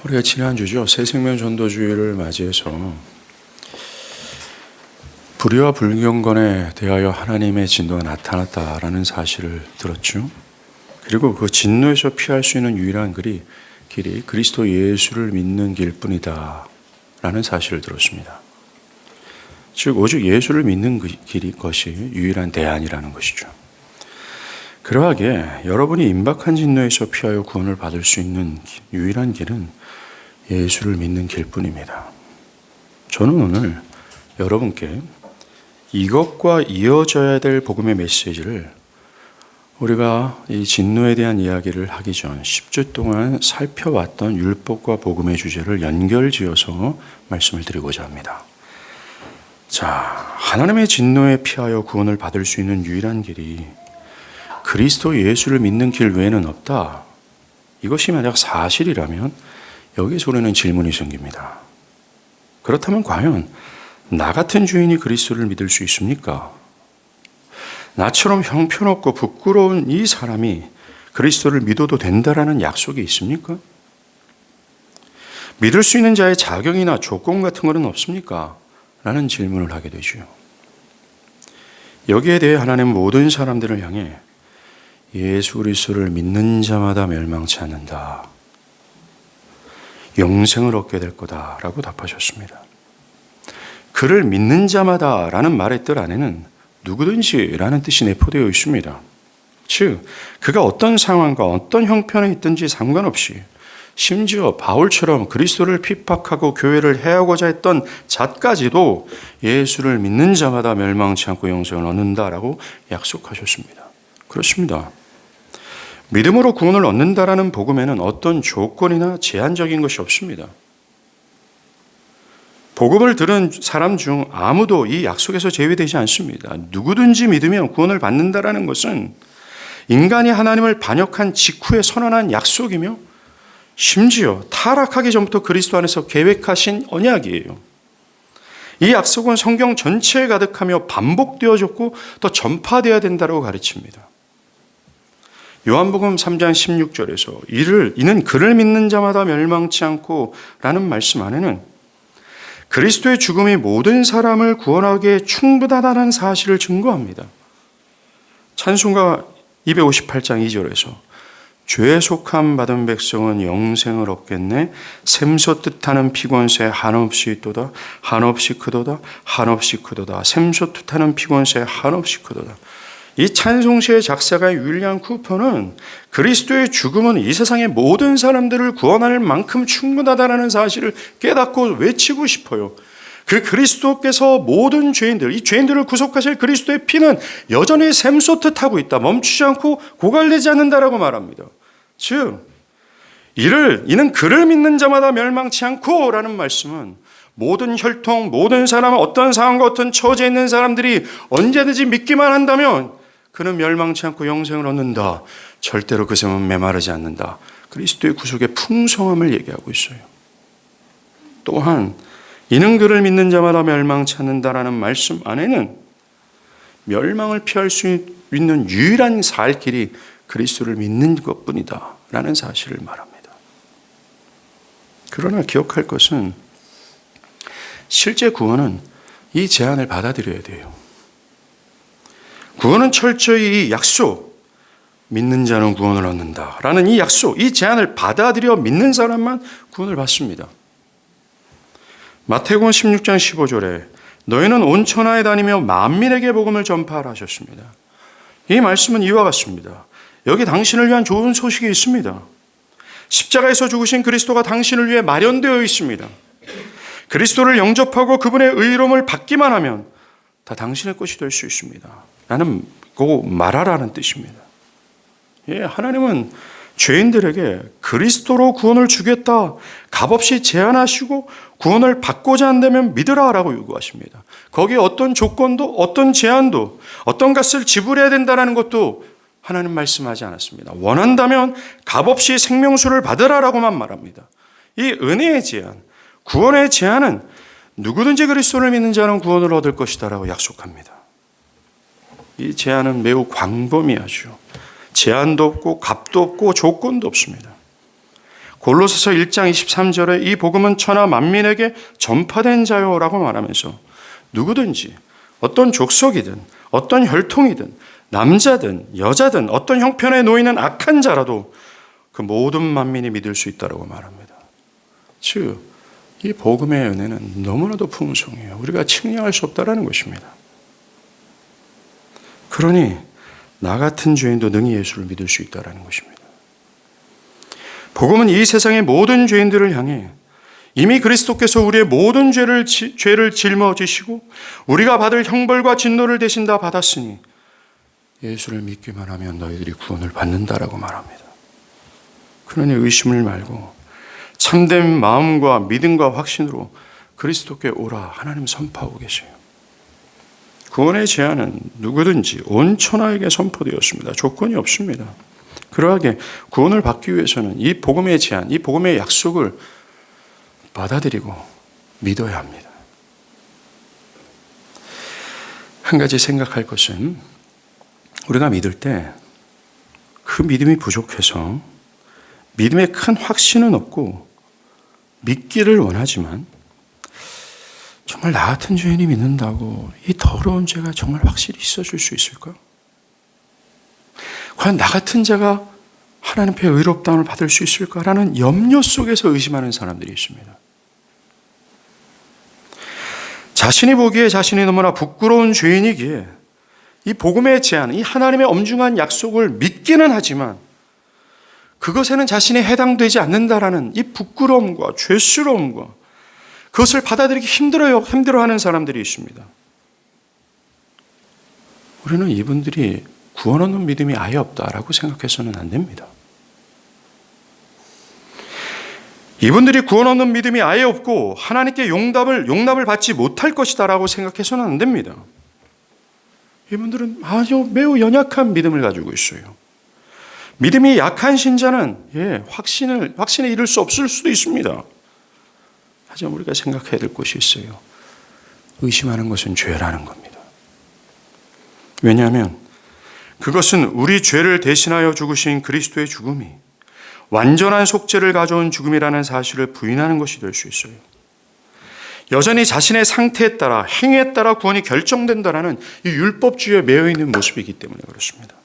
우리가 지난주죠. 새생명 전도주의를 맞이해서 불의와 불경건에 대하여 하나님의 진노가 나타났다라는 사실을 들었죠. 그리고 그 진노에서 피할 수 있는 유일한 길이 그리스도 예수를 믿는 길뿐이다 라는 사실을 들었습니다. 즉 오직 예수를 믿는 길이 것이 유일한 대안이라는 것이죠. 그러하게 여러분이 임박한 진노에서 피하여 구원을 받을 수 있는 유일한 길은 예수를 믿는 길뿐입니다. 저는 오늘 여러분께 이것과 이어져야 될 복음의 메시지를 우리가 이 진노에 대한 이야기를 하기 전 10주 동안 살펴왔던 율법과 복음의 주제를 연결지어서 말씀을 드리고자 합니다. 자, 하나님의 진노에 피하여 구원을 받을 수 있는 유일한 길이 그리스도 예수를 믿는 길 외에는 없다. 이것이 만약 사실이라면 여기서 우리는 질문이 생깁니다. 그렇다면 과연 나 같은 주인이 그리스도를 믿을 수 있습니까? 나처럼 형편없고 부끄러운 이 사람이 그리스도를 믿어도 된다라는 약속이 있습니까? 믿을 수 있는 자의 자격이나 조건 같은 것은 없습니까? 라는 질문을 하게 되죠. 여기에 대해 하나님은 모든 사람들을 향해 예수 그리스도를 믿는 자마다 멸망치 않는다. 영생을 얻게 될 거다라고 답하셨습니다. 그를 믿는 자마다라는 말의 뜻 안에는 누구든지라는 뜻이 내포되어 있습니다. 즉, 그가 어떤 상황과 어떤 형편에 있든지 상관없이 심지어 바울처럼 그리스도를 핍박하고 교회를 해하고자 했던 자까지도 예수를 믿는 자마다 멸망치 않고 영생을 얻는다라고 약속하셨습니다. 그렇습니다. 믿음으로 구원을 얻는다라는 복음에는 어떤 조건이나 제한적인 것이 없습니다. 복음을 들은 사람 중 아무도 이 약속에서 제외되지 않습니다. 누구든지 믿으면 구원을 받는다라는 것은 인간이 하나님을 반역한 직후에 선언한 약속이며 심지어 타락하기 전부터 그리스도 안에서 계획하신 언약이에요. 이 약속은 성경 전체에 가득하며 반복되어졌고 또 전파되어야 된다고 가르칩니다. 요한복음 3장 16절에서 이는 그를 믿는 자마다 멸망치 않고 라는 말씀 안에는 그리스도의 죽음이 모든 사람을 구원하기에 충분하다는 사실을 증거합니다. 찬송가 258장 2절에서 죄에 속함 받은 백성은 영생을 얻겠네. 샘솟 뜻하는 피곤새 한없이 있도다. 한없이 크도다. 한없이 크도다. 샘솟 뜻하는 피곤새 한없이 크도다. 이 찬송시의 작사가인 윌리엄 쿠퍼는 그리스도의 죽음은 이 세상의 모든 사람들을 구원할 만큼 충분하다는 사실을 깨닫고 외치고 싶어요. 그 그리스도께서 모든 죄인들, 이 죄인들을 구속하실 그리스도의 피는 여전히 샘솟듯 하고 있다. 멈추지 않고 고갈되지 않는다라고 말합니다. 즉, 이는 그를 믿는 자마다 멸망치 않고 라는 말씀은 모든 혈통, 모든 사람, 어떤 상황과 어떤 처지에 있는 사람들이 언제든지 믿기만 한다면 그는 멸망치 않고 영생을 얻는다. 절대로 그 생은 메마르지 않는다. 그리스도의 구속의 풍성함을 얘기하고 있어요. 또한 이는 그를 믿는 자마다 멸망치 않는다라는 말씀 안에는 멸망을 피할 수 있는 유일한 살 길이 그리스도를 믿는 것뿐이다 라는 사실을 말합니다. 그러나 기억할 것은 실제 구원은 이 제안을 받아들여야 돼요. 구원은 철저히 이 약속, 믿는 자는 구원을 얻는다라는 이 약속, 이 제안을 받아들여 믿는 사람만 구원을 받습니다. 마태복음 16장 15절에 너희는 온 천하에 다니며 만민에게 복음을 전파하라 하셨습니다. 이 말씀은 이와 같습니다. 여기 당신을 위한 좋은 소식이 있습니다. 십자가에서 죽으신 그리스도가 당신을 위해 마련되어 있습니다. 그리스도를 영접하고 그분의 의로움을 받기만 하면 다 당신의 것이 될 수 있습니다. 나는 꼭 말하라는 뜻입니다. 예, 하나님은 죄인들에게 그리스도로 구원을 주겠다 값없이 제안하시고 구원을 받고자 한다면 믿으라라고 요구하십니다. 거기에 어떤 조건도 어떤 제한도 어떤 값을 지불해야 된다는 것도 하나님 말씀하지 않았습니다. 원한다면 값없이 생명수를 받으라라고만 말합니다. 이 은혜의 제한, 구원의 제한은 누구든지 그리스도를 믿는 자는 구원을 얻을 것이다 라고 약속합니다. 이 제한은 매우 광범위하죠. 제한도 없고 값도 없고 조건도 없습니다. 골로새서 1장 23절에 이 복음은 천하 만민에게 전파된 자요라고 말하면서 누구든지 어떤 족속이든 어떤 혈통이든 남자든 여자든 어떤 형편에 놓이는 악한 자라도 그 모든 만민이 믿을 수 있다고 말합니다. 즉, 이 복음의 은혜는 너무나도 풍성해요. 우리가 측량할 수 없다는 것입니다. 그러니 나 같은 죄인도 능히 예수를 믿을 수 있다는 것입니다. 복음은 이 세상의 모든 죄인들을 향해 이미 그리스도께서 우리의 모든 죄를 짊어지시고 우리가 받을 형벌과 진노를 대신 다 받았으니 예수를 믿기만 하면 너희들이 구원을 받는다라고 말합니다. 그러니 의심을 말고 참된 마음과 믿음과 확신으로 그리스도께 오라 하나님 선포하고 계세요. 구원의 제안은 누구든지 온 천하에게 선포되었습니다. 조건이 없습니다. 그러하게 구원을 받기 위해서는 이 복음의 제안, 이 복음의 약속을 받아들이고 믿어야 합니다. 한 가지 생각할 것은 우리가 믿을 때 그 믿음이 부족해서 믿음에 큰 확신은 없고 믿기를 원하지만 정말 나 같은 죄인이 믿는다고 이 더러운 죄가 정말 확실히 있어질 수 있을까? 과연 나 같은 자가 하나님 앞에 의롭다움을 받을 수 있을까라는 염려 속에서 의심하는 사람들이 있습니다. 자신이 보기에 자신이 너무나 부끄러운 죄인이기에 이 복음의 제안, 이 하나님의 엄중한 약속을 믿기는 하지만 그것에는 자신이 해당되지 않는다라는 이 부끄러움과 죄스러움과 그것을 받아들이기 힘들어하는 사람들이 있습니다. 우리는 이분들이 구원 얻는 믿음이 아예 없다라고 생각해서는 안 됩니다. 이분들이 구원 얻는 믿음이 아예 없고 하나님께 용납을 받지 못할 것이다라고 생각해서는 안 됩니다. 이분들은 아주 매우 연약한 믿음을 가지고 있어요. 믿음이 약한 신자는 확신에 이를 수 없을 수도 있습니다. 하지만 우리가 생각해야 될 것이 있어요. 의심하는 것은 죄라는 겁니다. 왜냐하면 그것은 우리 죄를 대신하여 죽으신 그리스도의 죽음이 완전한 속죄를 가져온 죽음이라는 사실을 부인하는 것이 될 수 있어요. 여전히 자신의 상태에 따라 행위에 따라 구원이 결정된다라는 이 율법주의에 매여 있는 모습이기 때문에 그렇습니다.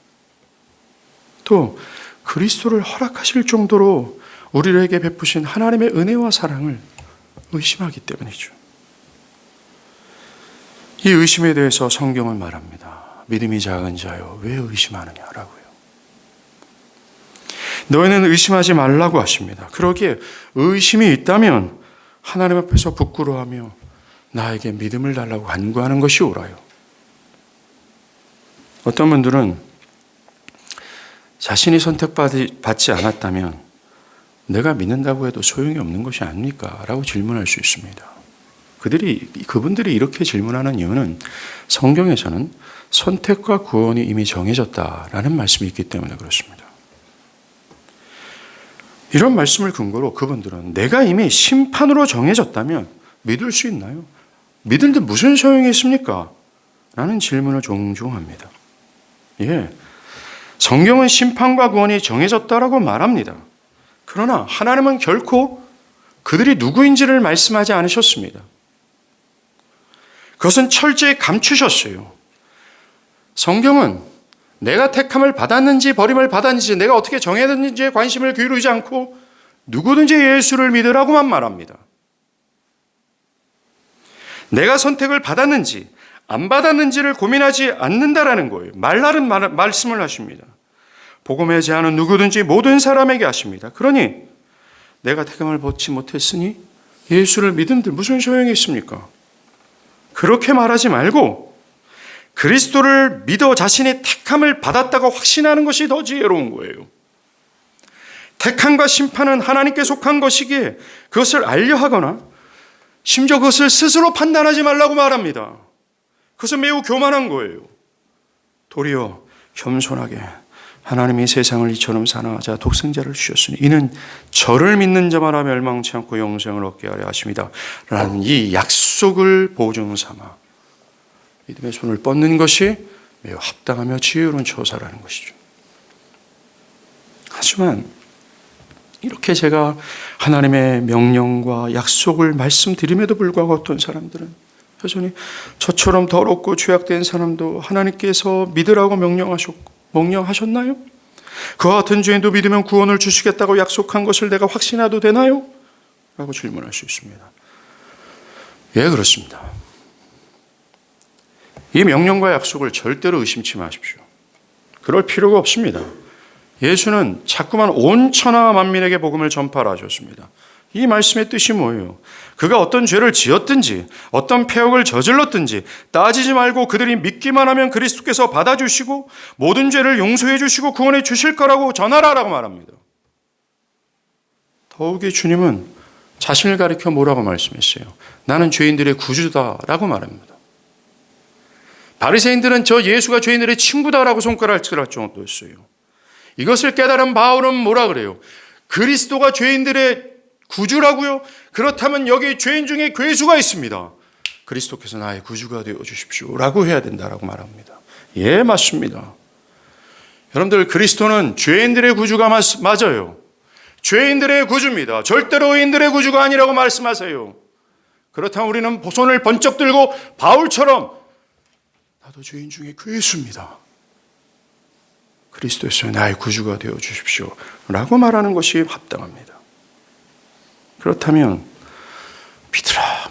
또 그리스도를 허락하실 정도로 우리에게 베푸신 하나님의 은혜와 사랑을 의심하기 때문이죠. 이 의심에 대해서 성경은 말합니다. 믿음이 작은 자여 왜 의심하느냐라고요. 너희는 의심하지 말라고 하십니다. 그러기에 의심이 있다면 하나님 앞에서 부끄러워하며 나에게 믿음을 달라고 간구하는 것이 옳아요. 어떤 분들은 자신이 선택받지 않았다면 내가 믿는다고 해도 소용이 없는 것이 아닙니까? 라고 질문할 수 있습니다. 그분들이 이렇게 질문하는 이유는 성경에서는 선택과 구원이 이미 정해졌다라는 말씀이 있기 때문에 그렇습니다. 이런 말씀을 근거로 그분들은 내가 이미 심판으로 정해졌다면 믿을 수 있나요? 믿을 때 무슨 소용이 있습니까? 라는 질문을 종종 합니다. 성경은 심판과 구원이 정해졌다라고 말합니다. 그러나 하나님은 결코 그들이 누구인지를 말씀하지 않으셨습니다. 그것은 철저히 감추셨어요. 성경은 내가 택함을 받았는지 버림을 받았는지 내가 어떻게 정해졌는지에 관심을 기울이지 않고 누구든지 예수를 믿으라고만 말합니다. 내가 선택을 받았는지 안 받았는지를 고민하지 않는다라는 거예요. 말라는 말씀을 하십니다. 복음의 제안은 누구든지 모든 사람에게 하십니다. 그러니 내가 택함을 받지 못했으니 예수를 믿은들 무슨 소용이 있습니까? 그렇게 말하지 말고 그리스도를 믿어 자신이 택함을 받았다고 확신하는 것이 더 지혜로운 거예요. 택함과 심판은 하나님께 속한 것이기에 그것을 알려하거나 심지어 그것을 스스로 판단하지 말라고 말합니다. 그것은 매우 교만한 거예요. 도리어 겸손하게 하나님이 세상을 이처럼 사랑하자 독생자를 주셨으니 이는 저를 믿는 자마다 멸망치 않고 영생을 얻게 하려 하십니다. 라는 이 약속을 보증 삼아 믿음의 손을 뻗는 것이 매우 합당하며 지혜로운 처사라는 것이죠. 하지만 이렇게 제가 하나님의 명령과 약속을 말씀드림에도 불구하고 어떤 사람들은 여전히 저처럼 더럽고 죄악된 사람도 하나님께서 믿으라고 명령하셨나요? 그와 같은 죄인도 믿으면 구원을 주시겠다고 약속한 것을 내가 확신해도 되나요? 라고 질문할 수 있습니다. 예, 그렇습니다. 이 명령과 약속을 절대로 의심치 마십시오. 그럴 필요가 없습니다. 예수는 자꾸만 온 천하 만민에게 복음을 전파하라 하셨습니다. 이 말씀의 뜻이 뭐예요? 그가 어떤 죄를 지었든지 어떤 패역을 저질렀든지 따지지 말고 그들이 믿기만 하면 그리스도께서 받아주시고 모든 죄를 용서해 주시고 구원해 주실 거라고 전하라라고 말합니다. 더욱이 주님은 자신을 가리켜 뭐라고 말씀했어요? 나는 죄인들의 구주다라고 말합니다. 바리새인들은 저 예수가 죄인들의 친구다라고 손가락질할 정도였어요. 이것을 깨달은 바울은 뭐라 그래요? 그리스도가 죄인들의 구주라고요? 그렇다면 여기 죄인 중에 괴수가 있습니다. 그리스도께서 나의 구주가 되어 주십시오 라고 해야 된다라고 말합니다. 예, 맞습니다. 여러분들, 그리스도는 죄인들의 구주가 맞아요. 죄인들의 구주입니다. 절대로 의인들의 구주가 아니라고 말씀하세요. 그렇다면 우리는 손을 번쩍 들고 바울처럼 나도 죄인 중에 괴수입니다. 그리스도께서 나의 구주가 되어 주십시오 라고 말하는 것이 합당합니다. 그렇다면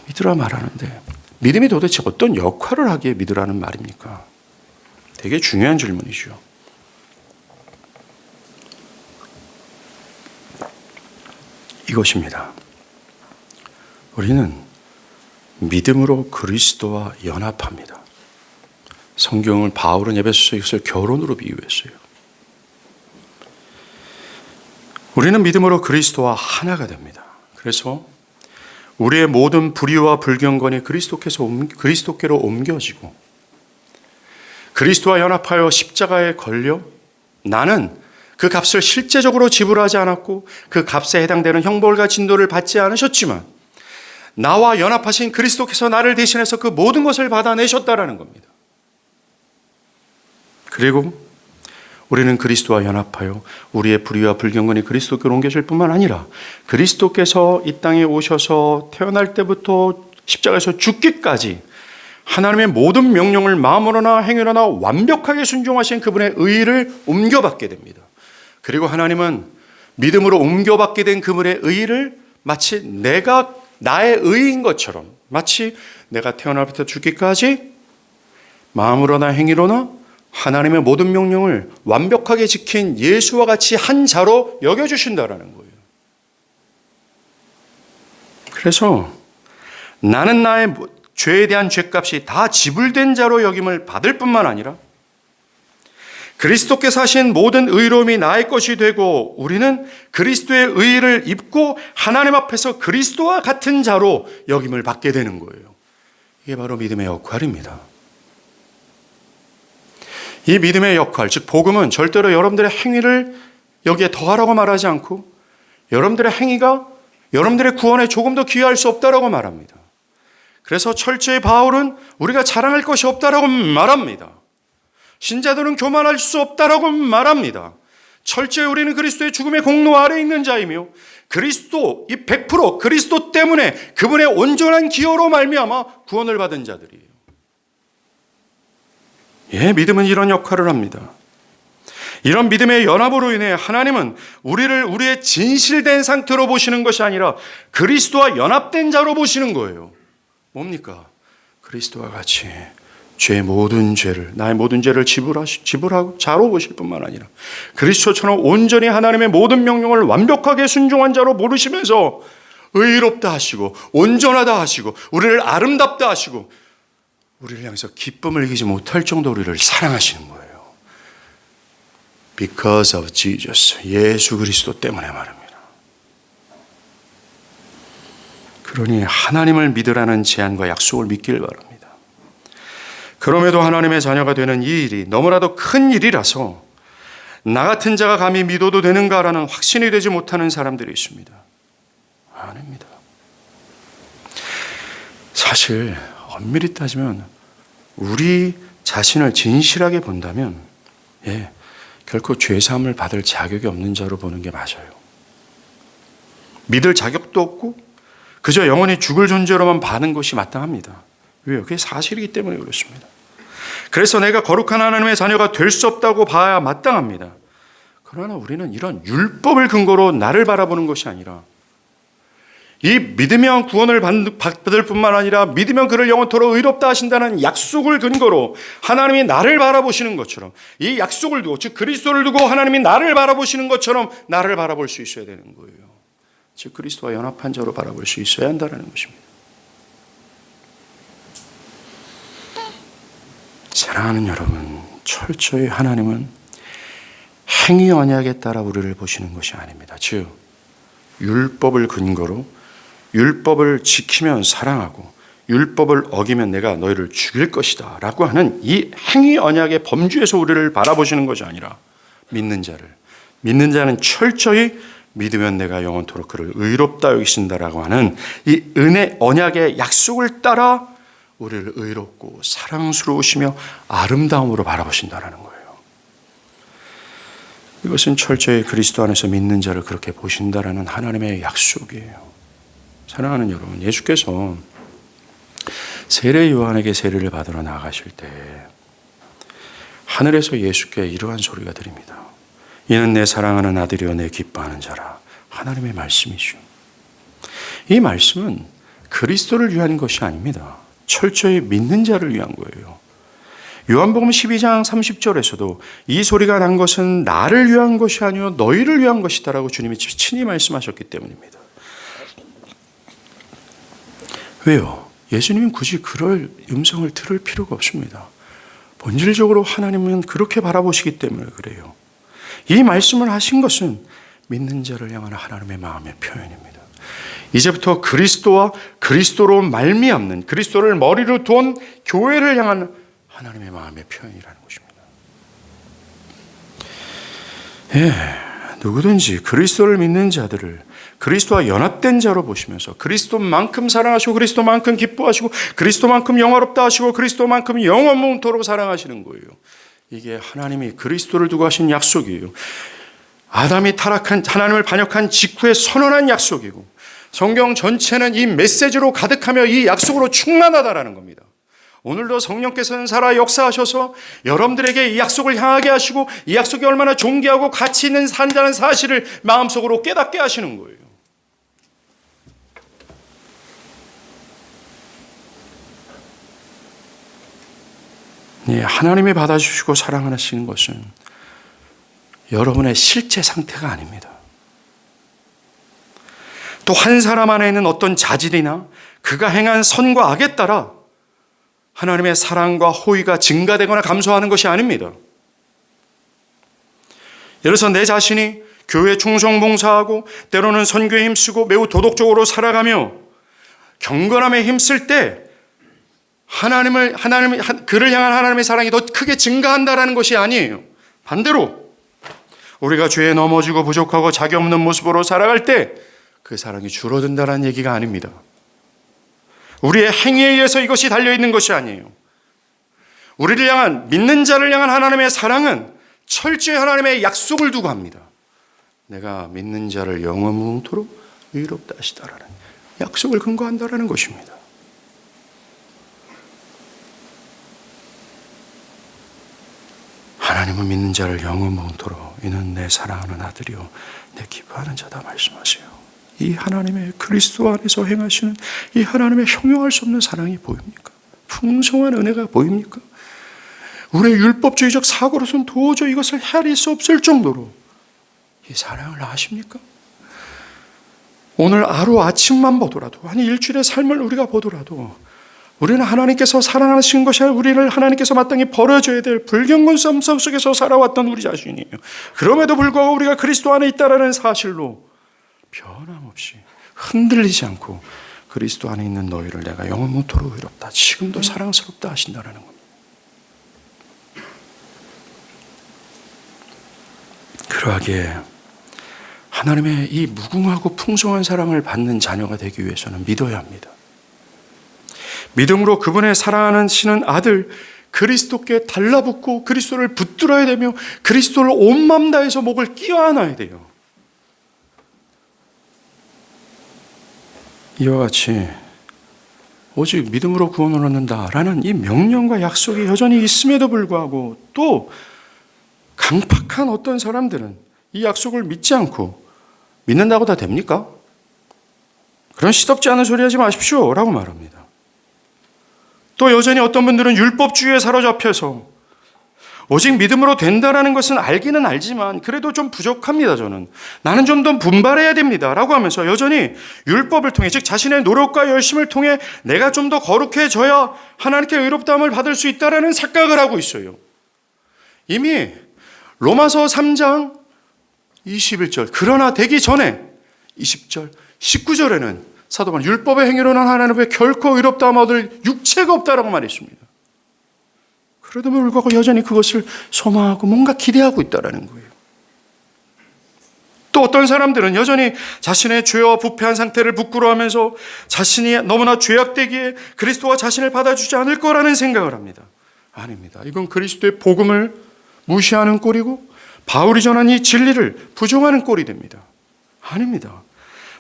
믿으라 말하는데 믿음이 도대체 어떤 역할을 하기에 믿으라는 말입니까? 되게 중요한 질문이죠. 이것입니다. 우리는 믿음으로 그리스도와 연합합니다. 성경을 바울은 에베소서 이것을 결혼으로 비유했어요. 우리는 믿음으로 그리스도와 하나가 됩니다. 그래서 우리의 모든 불의와 불경건이 그리스도께로 옮겨지고 그리스도와 연합하여 십자가에 걸려 나는 그 값을 실제적으로 지불하지 않았고 그 값에 해당되는 형벌과 진노를 받지 않으셨지만 나와 연합하신 그리스도께서 나를 대신해서 그 모든 것을 받아내셨다라는 겁니다. 그리고 우리는 그리스도와 연합하여 우리의 불의와 불경건이 그리스도께로 옮겨질 뿐만 아니라 그리스도께서 이 땅에 오셔서 태어날 때부터 십자가에서 죽기까지 하나님의 모든 명령을 마음으로나 행위로나 완벽하게 순종하신 그분의 의의를 옮겨받게 됩니다. 그리고 하나님은 믿음으로 옮겨받게 된 그분의 의의를 마치 내가 나의 의의인 것처럼 마치 내가 태어날 때부터 죽기까지 마음으로나 행위로나 하나님의 모든 명령을 완벽하게 지킨 예수와 같이 한 자로 여겨주신다라는 거예요. 그래서 나는 나의 죄에 대한 죄값이 다 지불된 자로 여김을 받을 뿐만 아니라 그리스도께서 하신 모든 의로움이 나의 것이 되고 우리는 그리스도의 의의를 입고 하나님 앞에서 그리스도와 같은 자로 여김을 받게 되는 거예요. 이게 바로 믿음의 역할입니다. 이 믿음의 역할, 즉 복음은 절대로 여러분들의 행위를 여기에 더하라고 말하지 않고 여러분들의 행위가 여러분들의 구원에 조금 더 기여할 수 없다라고 말합니다. 그래서 철저히 바울은 우리가 자랑할 것이 없다라고 말합니다. 신자들은 교만할 수 없다라고 말합니다. 철저히 우리는 그리스도의 죽음의 공로 아래에 있는 자이며 그리스도, 이 100% 그리스도 때문에 그분의 온전한 기여로 말미암아 구원을 받은 자들이에요. 예, 믿음은 이런 역할을 합니다. 이런 믿음의 연합으로 인해 하나님은 우리를 우리의 진실된 상태로 보시는 것이 아니라 그리스도와 연합된 자로 보시는 거예요. 뭡니까? 그리스도와 같이 죄의 모든 죄를, 나의 모든 죄를 지불하고 자로 보실 뿐만 아니라 그리스도처럼 온전히 하나님의 모든 명령을 완벽하게 순종한 자로 모르시면서 의롭다 하시고 온전하다 하시고 우리를 아름답다 하시고 우리를 향해서 기쁨을 이기지 못할 정도로 우리를 사랑하시는 거예요. Because of Jesus. 예수 그리스도 때문에 말입니다. 그러니 하나님을 믿으라는 제안과 약속을 믿길 바랍니다. 그럼에도 하나님의 자녀가 되는 이 일이 너무나도 큰 일이라서 나 같은 자가 감히 믿어도 되는가라는 확신이 되지 못하는 사람들이 있습니다. 아닙니다. 사실 엄밀히 따지면 우리 자신을 진실하게 본다면 결코 죄사함을 받을 자격이 없는 자로 보는 게 맞아요. 믿을 자격도 없고 그저 영원히 죽을 존재로만 봐는 것이 마땅합니다. 왜요? 그게 사실이기 때문에 그렇습니다. 그래서 내가 거룩한 하나님의 자녀가 될 수 없다고 봐야 마땅합니다. 그러나 우리는 이런 율법을 근거로 나를 바라보는 것이 아니라 이 믿으면 구원을 받을 뿐만 아니라 믿으면 그를 영원토록 의롭다 하신다는 약속을 근거로 하나님이 나를 바라보시는 것처럼 이 약속을 두고, 즉 그리스도를 두고 하나님이 나를 바라보시는 것처럼 나를 바라볼 수 있어야 되는 거예요. 즉 그리스도와 연합한 자로 바라볼 수 있어야 한다는 것입니다. 사랑하는 여러분, 철저히 하나님은 행위 언약에 따라 우리를 보시는 것이 아닙니다. 즉 율법을 근거로 율법을 지키면 사랑하고 율법을 어기면 내가 너희를 죽일 것이다 라고 하는 이 행위 언약의 범주에서 우리를 바라보시는 것이 아니라 믿는 자는 철저히 믿으면 내가 영원토록 그를 의롭다 여기신다라고 하는 이 은혜 언약의 약속을 따라 우리를 의롭고 사랑스러우시며 아름다움으로 바라보신다라는 거예요. 이것은 철저히 그리스도 안에서 믿는 자를 그렇게 보신다라는 하나님의 약속이에요. 사랑하는 여러분, 예수께서 세례 요한에게 세례를 받으러 나가실 때 하늘에서 예수께 이러한 소리가 들립니다. 이는 내 사랑하는 아들이요 내 기뻐하는 자라. 하나님의 말씀이죠. 이 말씀은 그리스도를 위한 것이 아닙니다. 철저히 믿는 자를 위한 거예요. 요한복음 12장 30절에서도 이 소리가 난 것은 나를 위한 것이 아니요 너희를 위한 것이다 라고 주님이 친히 말씀하셨기 때문입니다. 왜요? 예수님은 굳이 그럴 음성을 들을 필요가 없습니다. 본질적으로 하나님은 그렇게 바라보시기 때문에 그래요. 이 말씀을 하신 것은 믿는 자를 향한 하나님의 마음의 표현입니다. 이제부터 그리스도와 그리스도로 말미암는 그리스도를 머리로 둔 교회를 향한 하나님의 마음의 표현이라는 것입니다. 누구든지 그리스도를 믿는 자들을 그리스도와 연합된 자로 보시면서 그리스도만큼 사랑하시고 그리스도만큼 기뻐하시고 그리스도만큼 영화롭다 하시고 그리스도만큼 영원토록 사랑하시는 거예요. 이게 하나님이 그리스도를 두고 하신 약속이에요. 아담이 타락한 하나님을 반역한 직후에 선언한 약속이고 성경 전체는 이 메시지로 가득하며 이 약속으로 충만하다라는 겁니다. 오늘도 성령께서는 살아 역사하셔서 여러분들에게 이 약속을 향하게 하시고 이 약속이 얼마나 존귀하고 가치 있는 산다는 사실을 마음속으로 깨닫게 하시는 거예요. 하나님이 받아주시고 사랑하시는 것은 여러분의 실제 상태가 아닙니다. 또 한 사람 안에 있는 어떤 자질이나 그가 행한 선과 악에 따라 하나님의 사랑과 호의가 증가되거나 감소하는 것이 아닙니다. 예를 들어서 내 자신이 교회 충성 봉사하고 때로는 선교에 힘쓰고 매우 도덕적으로 살아가며 경건함에 힘쓸 때 그를 향한 하나님의 사랑이 더 크게 증가한다라는 것이 아니에요. 반대로 우리가 죄에 넘어지고 부족하고 자기 없는 모습으로 살아갈 때 그 사랑이 줄어든다는 얘기가 아닙니다. 우리의 행위에 의해서 이것이 달려있는 것이 아니에요. 우리를 향한 믿는 자를 향한 하나님의 사랑은 철저히 하나님의 약속을 두고 합니다. 내가 믿는 자를 영원토록 의롭다 하시다라는 약속을 근거한다라는 것입니다. 하나님은 믿는 자를 영원토록 이는 내 사랑하는 아들이요 내 기뻐하는 자다 말씀하세요. 이 하나님의 그리스도 안에서 행하시는 이 하나님의 형용할 수 없는 사랑이 보입니까? 풍성한 은혜가 보입니까? 우리의 율법주의적 사고로서는 도저히 이것을 헤아릴 수 없을 정도로 이 사랑을 아십니까? 오늘 하루아침만 보더라도 아니 일주일의 삶을 우리가 보더라도 우리는 하나님께서 사랑하시는 것이 아니라 우리를 하나님께서 마땅히 버려줘야 될 불경건 삶 속에서 살아왔던 우리 자신이에요. 그럼에도 불구하고 우리가 그리스도 안에 있다는 사실로 변함없이 흔들리지 않고 그리스도 안에 있는 너희를 내가 영원토록 의롭다 지금도 사랑스럽다 하신다는 겁니다. 그러하기에 하나님의 이 무궁하고 풍성한 사랑을 받는 자녀가 되기 위해서는 믿어야 합니다. 믿음으로 그분의 사랑하시는 아들 그리스도께 달라붙고 그리스도를 붙들어야 되며 그리스도를 온 마음 다해서 목을 끼워 안아야 돼요. 이와 같이 오직 믿음으로 구원을 얻는다라는 이 명령과 약속이 여전히 있음에도 불구하고 또 강팍한 어떤 사람들은 이 약속을 믿지 않고 믿는다고 다 됩니까? 그런 시덥지 않은 소리 하지 마십시오 라고 말합니다. 또 여전히 어떤 분들은 율법주의에 사로잡혀서 오직 믿음으로 된다라는 것은 알기는 알지만 그래도 좀 부족합니다. 나는 좀 더 분발해야 됩니다 라고 하면서 여전히 율법을 통해, 즉 자신의 노력과 열심을 통해 내가 좀 더 거룩해져야 하나님께 의롭다함을 받을 수 있다라는 착각을 하고 있어요. 이미 로마서 3장 21절 그러나 되기 전에 20절 19절에는 사도 바울은 율법의 행위로는 하나님 앞에 결코 의롭다함 얻을 육체가 없다라고 말했습니다. 그래도 불구하고 여전히 그것을 소망하고 뭔가 기대하고 있다는 거예요. 또 어떤 사람들은 여전히 자신의 죄와 부패한 상태를 부끄러워하면서 자신이 너무나 죄악되기에 그리스도가 자신을 받아주지 않을 거라는 생각을 합니다. 아닙니다. 이건 그리스도의 복음을 무시하는 꼴이고 바울이 전한 이 진리를 부정하는 꼴이 됩니다. 아닙니다.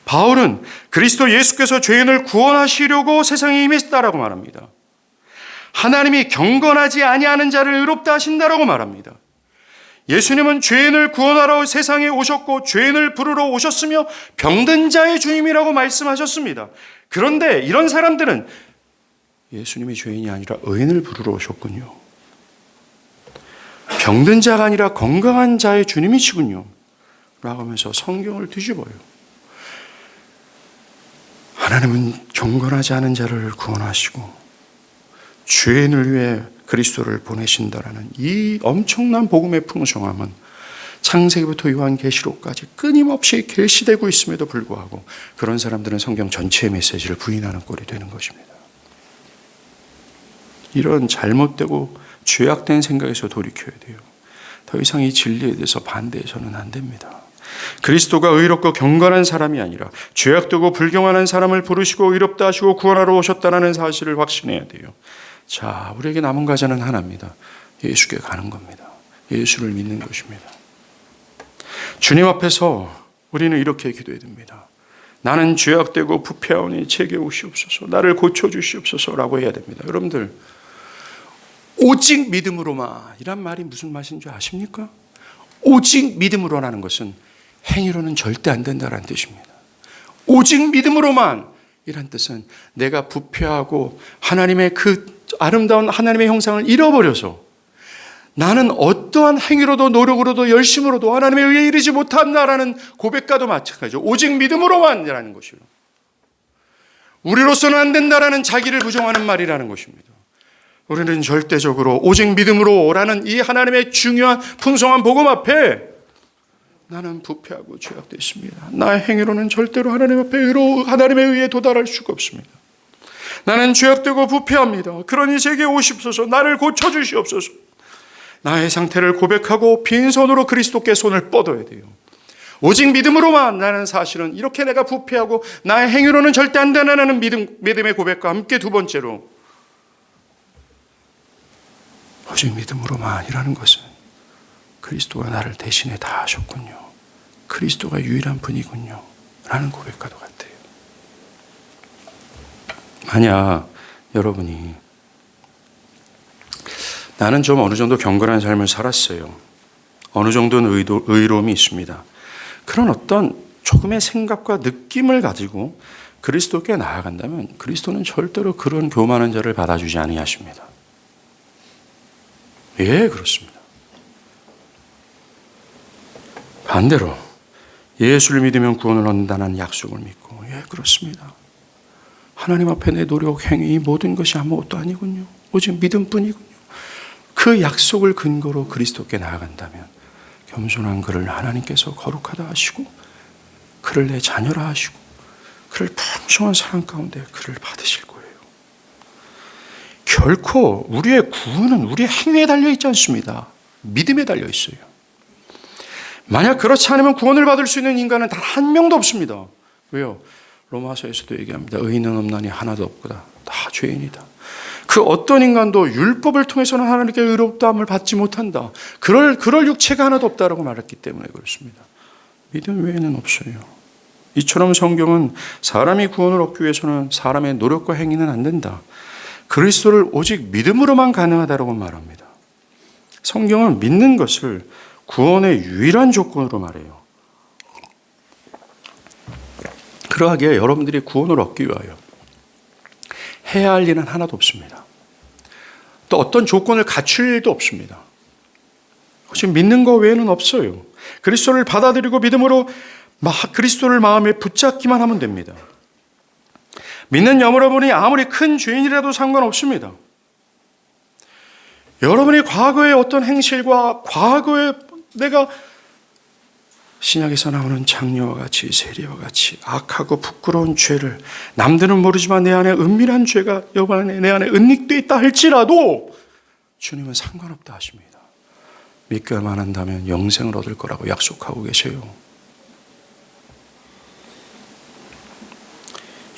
바울은 그리스도 예수께서 죄인을 구원하시려고 세상에 임했다라고 말합니다. 하나님이 경건하지 아니하는 자를 의롭다 하신다라고 말합니다. 예수님은 죄인을 구원하러 세상에 오셨고 죄인을 부르러 오셨으며 병든 자의 주님이라고 말씀하셨습니다. 그런데 이런 사람들은 예수님이 죄인이 아니라 의인을 부르러 오셨군요. 병든 자가 아니라 건강한 자의 주님이시군요 라고 하면서 성경을 뒤집어요. 하나님은 경건하지 않은 자를 구원하시고 죄인을 위해 그리스도를 보내신다라는 이 엄청난 복음의 풍성함은 창세기부터 요한계시록까지 끊임없이 계시되고 있음에도 불구하고 그런 사람들은 성경 전체의 메시지를 부인하는 꼴이 되는 것입니다. 이런 잘못되고 죄악된 생각에서 돌이켜야 돼요. 더 이상 이 진리에 대해서 반대해서는 안 됩니다. 그리스도가 의롭고 경건한 사람이 아니라 죄악되고 불경한 사람을 부르시고 의롭다 하시고 구원하러 오셨다는 사실을 확신해야 돼요. 자, 우리에게 남은 과제는 하나입니다. 예수께 가는 겁니다. 예수를 믿는 것입니다. 주님 앞에서 우리는 이렇게 기도해야 됩니다. 나는 죄악되고 부패하오니 제게 오시옵소서, 나를 고쳐주시옵소서라고 해야 됩니다. 여러분들, 오직 믿음으로만 이란 말이 무슨 말인 줄 아십니까? 오직 믿음으로라는 것은 행위로는 절대 안 된다는 뜻입니다. 오직 믿음으로만 이란 뜻은 내가 부패하고 하나님의 그 아름다운 하나님의 형상을 잃어버려서 나는 어떠한 행위로도 노력으로도 열심으로도 하나님의 의에 이르지 못한다라는 고백과도 마찬가지죠. 오직 믿음으로만이라는 것이요. 우리로서는 안 된다라는 자기를 부정하는 말이라는 것입니다. 우리는 절대적으로 오직 믿음으로라는 이 하나님의 중요한 풍성한 복음 앞에 나는 부패하고 죄악됐습니다. 나의 행위로는 절대로 하나님 앞에 하나님의 의에 도달할 수가 없습니다. 나는 죄악되고 부패합니다. 그러니 제게 오십소서, 나를 고쳐주시옵소서. 나의 상태를 고백하고 빈손으로 그리스도께 손을 뻗어야 돼요. 오직 믿음으로만 나는 사실은 이렇게 내가 부패하고 나의 행위로는 절대 안 된다는 믿음의 고백과 함께 두 번째로 오직 믿음으로만이라는 것은 그리스도가 나를 대신에 다 하셨군요. 그리스도가 유일한 분이군요 라는 고백과도 같아요. 만약 여러분이 나는 좀 어느 정도 경건한 삶을 살았어요. 어느 정도는 의로움이 있습니다. 그런 어떤 조금의 생각과 느낌을 가지고 그리스도께 나아간다면 그리스도는 절대로 그런 교만한 자를 받아주지 아니하십니다. 예, 그렇습니다. 반대로 예수를 믿으면 구원을 얻는다는 약속을 믿고, 예, 그렇습니다. 하나님 앞에 내 노력, 행위, 모든 것이 아무것도 아니군요. 오직 믿음뿐이군요. 그 약속을 근거로 그리스도께 나아간다면 겸손한 그를 하나님께서 거룩하다 하시고 그를 내 자녀라 하시고 그를 풍성한 사랑 가운데 그를 받으실 거예요. 결코 우리의 구원은 우리의 행위에 달려있지 않습니다. 믿음에 달려있어요. 만약 그렇지 않으면 구원을 받을 수 있는 인간은 단 한 명도 없습니다. 왜요? 로마서에서도 얘기합니다. 의인은 없나니 하나도 없구나. 다 죄인이다. 그 어떤 인간도 율법을 통해서는 하나님께 의롭다함을 받지 못한다. 그럴 육체가 하나도 없다라고 말했기 때문에 그렇습니다. 믿음 외에는 없어요. 이처럼 성경은 사람이 구원을 얻기 위해서는 사람의 노력과 행위는 안 된다. 그리스도를 오직 믿음으로만 가능하다고 말합니다. 성경은 믿는 것을 구원의 유일한 조건으로 말해요. 그러하기에 여러분들이 구원을 얻기 위하여 해야 할 일은 하나도 없습니다. 또 어떤 조건을 갖출 일도 없습니다. 지금 믿는 것 외에는 없어요. 그리스도를 받아들이고 믿음으로 그리스도를 마음에 붙잡기만 하면 됩니다. 믿는 여러분이 아무리 큰 죄인이라도 상관없습니다. 여러분이 과거의 어떤 행실과 과거에 내가 신약에서 나오는 장녀와 같이 세리와 같이 악하고 부끄러운 죄를 남들은 모르지만 내 안에 은밀한 죄가 내 안에 은닉되어 있다 할지라도 주님은 상관없다 하십니다. 믿기만 한다면 영생을 얻을 거라고 약속하고 계세요.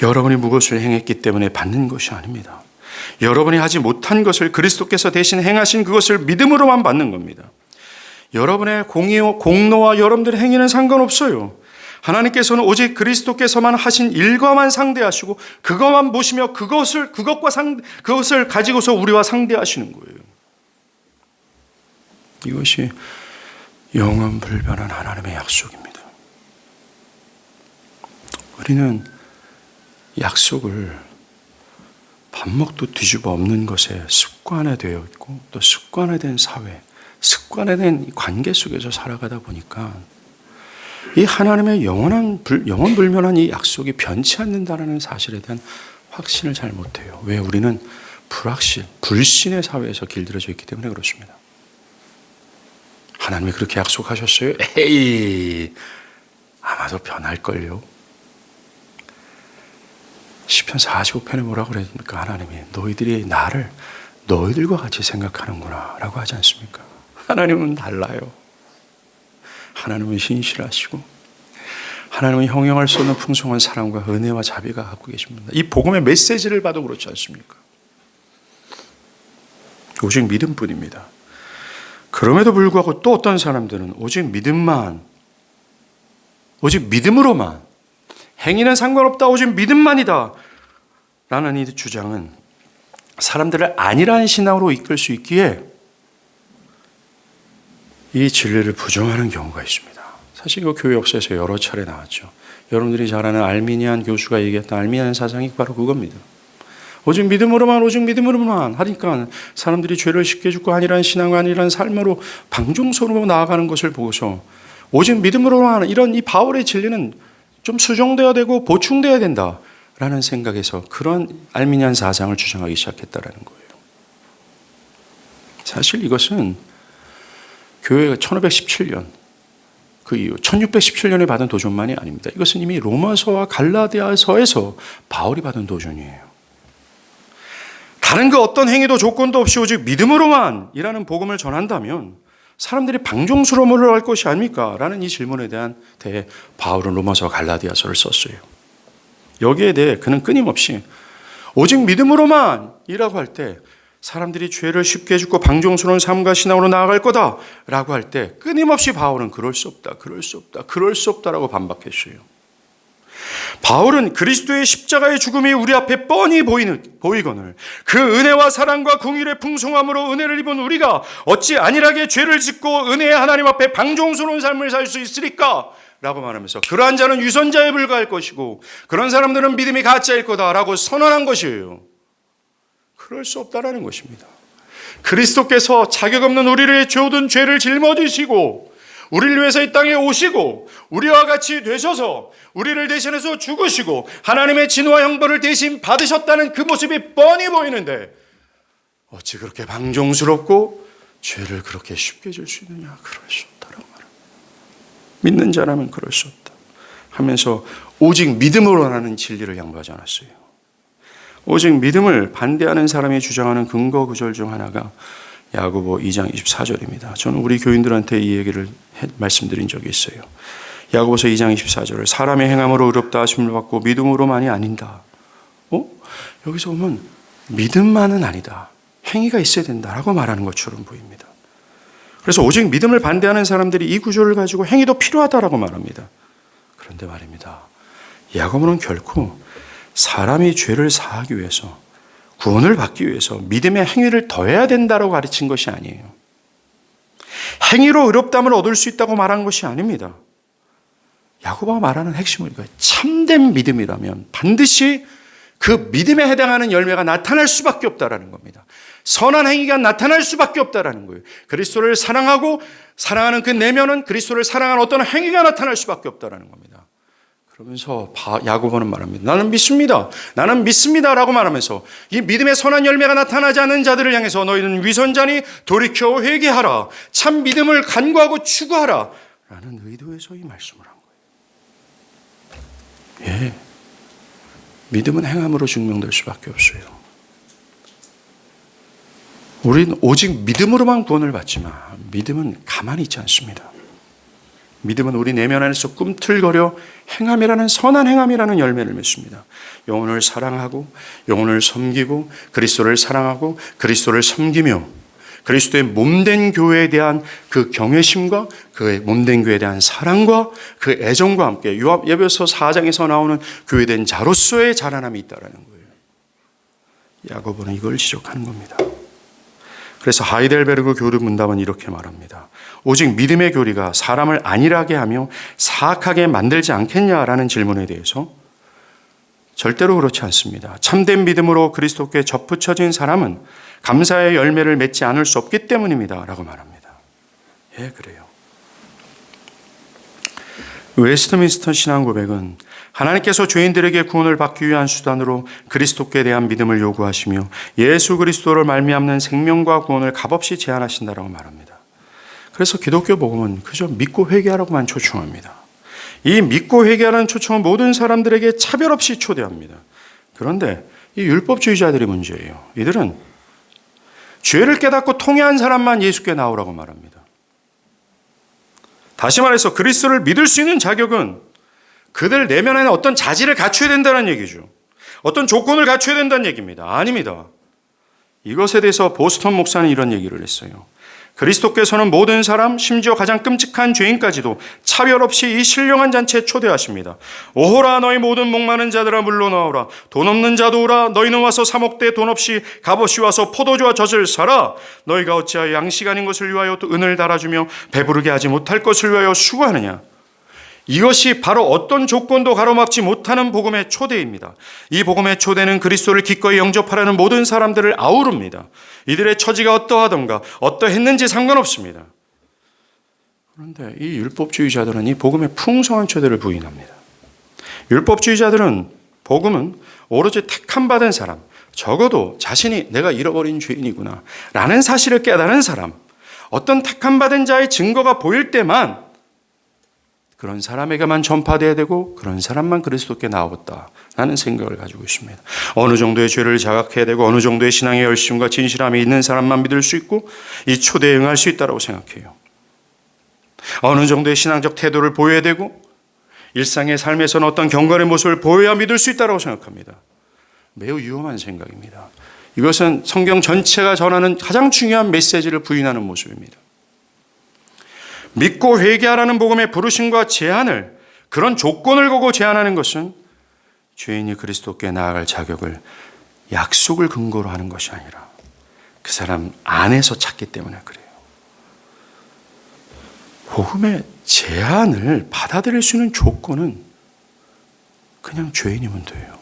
여러분이 무엇을 행했기 때문에 받는 것이 아닙니다. 여러분이 하지 못한 것을 그리스도께서 대신 행하신 그것을 믿음으로만 받는 겁니다. 여러분의 공로와 여러분들의 행위는 상관없어요. 하나님께서는 오직 그리스도께서만 하신 일과만 상대하시고 그것만 보시며 그것을 가지고서 우리와 상대하시는 거예요. 이것이 영원 불변한 하나님의 약속입니다. 우리는 약속을 밥 먹도 뒤집어 엎는 것에 습관화되어 있고 또 습관화된 사회, 습관화된 관계 속에서 살아가다 보니까 이 하나님의 영원 불변한 이 약속이 변치 않는다는 사실에 대한 확신을 잘 못해요. 왜? 우리는 불신의 사회에서 길들여져 있기 때문에 그렇습니다. 하나님이 그렇게 약속하셨어요? 에이, 아마도 변할걸요. 시편 45편에 뭐라고 그랬습니까? 하나님이 너희들이 나를 너희들과 같이 생각하는구나 라고 하지 않습니까? 하나님은 달라요. 하나님은 신실하시고 하나님은 형용할 수 없는 풍성한 사랑과 은혜와 자비가 갖고 계십니다. 이 복음의 메시지를 봐도 그렇지 않습니까? 오직 믿음뿐입니다. 그럼에도 불구하고 또 어떤 사람들은 오직 믿음으로만 행위는 상관없다. 오직 믿음만이다. 라는 이 주장은 사람들을 안일한 신앙으로 이끌 수 있기에 이 진리를 부정하는 경우가 있습니다. 사실 이 교회 역사에서 여러 차례 나왔죠. 여러분들이 잘 아는 알미니안 교수가 얘기했던 알미니안 사상이 바로 그겁니다. 오직 믿음으로만 하니까 사람들이 죄를 쉽게 짓고 안일한 신앙과 안일한 삶으로 방종소로 나아가는 것을 보고서 오직 믿음으로만 이런 이 바울의 진리는 좀 수정되어야 되고 보충되어야 된다라는 생각에서 그런 알미니안 사상을 주장하기 시작했다라는 거예요. 사실 이것은 교회가 1517년 그 이후 1617년에 받은 도전만이 아닙니다. 이것은 이미 로마서와 갈라디아서에서 바울이 받은 도전이에요. 다른 그 어떤 행위도 조건도 없이 오직 믿음으로만이라는 복음을 전한다면 사람들이 방종스러움을 할 것이 아닙니까? 라는 이 질문에 대해 바울은 로마서와 갈라디아서를 썼어요. 여기에 대해 그는 끊임없이 오직 믿음으로만이라고 할 때 사람들이 죄를 쉽게 짓고 방종스러운 삶과 신앙으로 나아갈 거다라고 할 때 끊임없이 바울은 그럴 수 없다라고 반박했어요. 바울은 그리스도의 십자가의 죽음이 우리 앞에 뻔히 보이거늘 그 은혜와 사랑과 긍휼의 풍성함으로 은혜를 입은 우리가 어찌 안일하게 죄를 짓고 은혜의 하나님 앞에 방종스러운 삶을 살 수 있으리까? 라고 말하면서 그러한 자는 유선자에 불과할 것이고 그런 사람들은 믿음이 가짜일 거다라고 선언한 것이에요. 그럴 수 없다라는 것입니다. 그리스도께서 자격 없는 우리를 죄오던 죄를 짊어지시고 우리를 위해서 이 땅에 오시고 우리와 같이 되셔서 우리를 대신해서 죽으시고 하나님의 진노와 형벌을 대신 받으셨다는 그 모습이 뻔히 보이는데 어찌 그렇게 방종스럽고 죄를 그렇게 쉽게 질 수 있느냐? 그럴 수 없다라고 말합니다. 믿는 자라면 그럴 수 없다 하면서 오직 믿음으로라는 진리를 양보하지 않았어요. 오직 믿음을 반대하는 사람이 주장하는 근거 구절 중 하나가 야고보 2장 24절입니다. 저는 우리 교인들한테 이 얘기를 말씀드린 적이 있어요. 야고보서 2장 24절을 사람의 행함으로 의롭다 하심을 받고 믿음으로만이 아닌다. 여기서 보면 믿음만은 아니다. 행위가 있어야 된다라고 말하는 것처럼 보입니다. 그래서 오직 믿음을 반대하는 사람들이 이 구절을 가지고 행위도 필요하다라고 말합니다. 그런데 말입니다. 야고보는 결코 사람이 죄를 사하기 위해서, 구원을 받기 위해서 믿음의 행위를 더해야 된다고 가르친 것이 아니에요. 행위로 의롭다함을 얻을 수 있다고 말한 것이 아닙니다. 야고보가 말하는 핵심은 이거예요. 참된 믿음이라면 반드시 그 믿음에 해당하는 열매가 나타날 수밖에 없다라는 겁니다. 선한 행위가 나타날 수밖에 없다라는 거예요. 그리스도를 사랑하고 사랑하는 그 내면은 그리스도를 사랑하는 어떤 행위가 나타날 수밖에 없다라는 겁니다. 그러면서 야고보는 말합니다. 나는 믿습니다. 나는 믿습니다라고 말하면서 이 믿음의 선한 열매가 나타나지 않는 자들을 향해서 너희는 위선자니 돌이켜 회개하라. 참 믿음을 간구하고 추구하라. 라는 의도에서 이 말씀을 한 거예요. 예, 믿음은 행함으로 증명될 수밖에 없어요. 우리는 오직 믿음으로만 구원을 받지만 믿음은 가만히 있지 않습니다. 믿음은 우리 내면 안에서 꿈틀거려 행함이라는 선한 행함이라는 열매를 맺습니다. 영혼을 사랑하고 영혼을 섬기고 그리스도를 사랑하고 그리스도를 섬기며 그리스도의 몸된 교회에 대한 그 경외심과 그의 몸된 교회에 대한 사랑과 그 애정과 함께 예배서 4장에서 나오는 교회된 자로서의 자라남이 있다는 거예요. 야고보는 이걸 지적하는 겁니다. 그래서 하이델베르그 교류 문답은 이렇게 말합니다. 오직 믿음의 교리가 사람을 안일하게 하며 사악하게 만들지 않겠냐라는 질문에 대해서 절대로 그렇지 않습니다. 참된 믿음으로 그리스도께 접붙여진 사람은 감사의 열매를 맺지 않을 수 없기 때문입니다. 라고 말합니다. 예, 그래요. 웨스트민스터 신앙고백은 하나님께서 죄인들에게 구원을 받기 위한 수단으로 그리스도께 대한 믿음을 요구하시며 예수 그리스도를 말미암는 생명과 구원을 값없이 제안하신다라고 말합니다. 그래서 기독교 복음은 그저 믿고 회개하라고만 초청합니다. 이 믿고 회개하라는 초청은 모든 사람들에게 차별 없이 초대합니다. 그런데 이 율법주의자들의 문제예요. 이들은 죄를 깨닫고 통회한 사람만 예수께 나오라고 말합니다. 다시 말해서 그리스도를 믿을 수 있는 자격은 그들 내면에는 어떤 자질을 갖춰야 된다는 얘기죠. 어떤 조건을 갖춰야 된다는 얘기입니다. 아닙니다. 이것에 대해서 보스턴 목사는 이런 얘기를 했어요. 그리스도께서는 모든 사람, 심지어 가장 끔찍한 죄인까지도 차별 없이 이 신령한 잔치에 초대하십니다. 오호라 너희 모든 목마른 자들아 물러나오라. 돈 없는 자도 오라. 너희는 와서 사 먹되 돈 없이 값없이 와서 포도주와 젖을 사라. 너희가 어찌하여 양식 아닌 것을 위하여 또 은을 달아주며 배부르게 하지 못할 것을 위하여 수고하느냐. 이것이 바로 어떤 조건도 가로막지 못하는 복음의 초대입니다. 이 복음의 초대는 그리스도를 기꺼이 영접하라는 모든 사람들을 아우릅니다. 이들의 처지가 어떠하던가 어떠했는지 상관없습니다. 그런데 이 율법주의자들은 이 복음의 풍성한 초대를 부인합니다. 율법주의자들은 복음은 오로지 택함 받은 사람, 적어도 자신이 내가 잃어버린 죄인이구나 라는 사실을 깨달은 사람, 어떤 택함 받은 자의 증거가 보일 때만 그런 사람에게만 전파되어야 되고 그런 사람만 그리스도께 나오겠다라는 생각을 가지고 있습니다. 어느 정도의 죄를 자각해야 되고 어느 정도의 신앙의 열심과 진실함이 있는 사람만 믿을 수 있고 이 초대에 응할 수 있다고 생각해요. 어느 정도의 신앙적 태도를 보여야 되고 일상의 삶에서는 어떤 경건의 모습을 보여야 믿을 수 있다고 생각합니다. 매우 위험한 생각입니다. 이것은 성경 전체가 전하는 가장 중요한 메시지를 부인하는 모습입니다. 믿고 회개하라는 복음의 부르심과 제안을, 그런 조건을 거고 제안하는 것은 죄인이 그리스도께 나아갈 자격을 약속을 근거로 하는 것이 아니라 그 사람 안에서 찾기 때문에 그래요. 복음의 제안을 받아들일 수 있는 조건은 그냥 죄인이면 돼요.